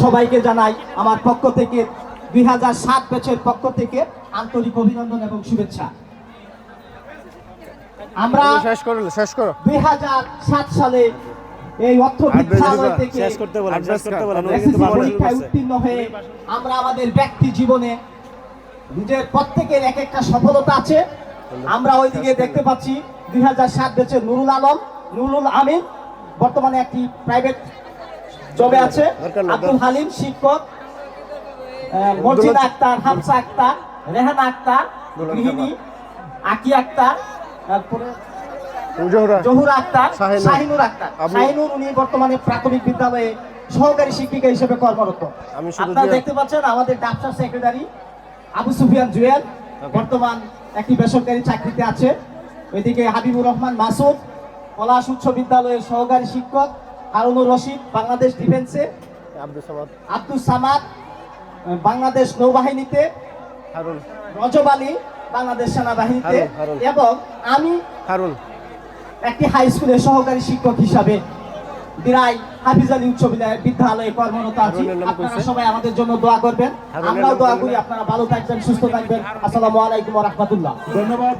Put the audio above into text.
সবাইকে জানাই আমার পক্ষ থেকে 2007 ব্যাচের পক্ষ থেকে আন্তরিক অভিনন্দন এবং শুভেচ্ছা। আমরা শেষ করো 2007 সালে এই অর্থ বিদ্যালয় থেকে পরীক্ষায় উত্তীর্ণ হয়ে আমরা আমাদের ব্যক্তি জীবনে নিজের প্রত্যেকের এক একটা সফলতা আছে। আমরা ওইদিকে দেখতে পাচ্ছি 2007 ব্যাচের নুরুল আমিন বর্তমানে একটি প্রাইভেট জবে আছে, আব্দুল হালিম শিক্ষক, মর্জিনা আক্তার, হামসা আক্তার, রেহানা আক্তার গৃহিণী, আকি আক্তার, তারপরে জহুরা আক্তার, শাহিনুর আক্তার। শাহিনুর উনি বর্তমানে প্রাথমিক বিদ্যালয়ে সহকারী শিক্ষিকা হিসেবে কর্মরত। আপনারা দেখতে পাচ্ছেন আমাদের ডাক্তার সেক্রেটারি আবু সুফিয়ান জুয়েল বর্তমান একটি বেসরকারি চাকরিতে আছে। ওইদিকে হাবিবুর রহমান মাসুদ পলাশ উচ্চ বিদ্যালয়ের সহকারী শিক্ষক, হারুনুর রশিদ বাংলাদেশ ডিফেন্সে, আব্দুল সামাদ বাংলাদেশ নৌবাহিনীতে, রজব আলী বাংলাদেশ সেনাবাহিনীতে এবং আমি একটি হাই স্কুলের সহকারী শিক্ষক হিসাবে দিরাই হাফিজ আলী উচ্চ বিদ্যালয়ে কর্মরত আছি। আপনারা সবাই আমাদের জন্য দোয়া করবেন, আমরাও দোয়া করি। আপনারা ভালো থাকবেন, সুস্থ থাকবেন। আসসালামু আলাইকুম ওয়া রাহমাতুল্লাহ। ধন্যবাদ।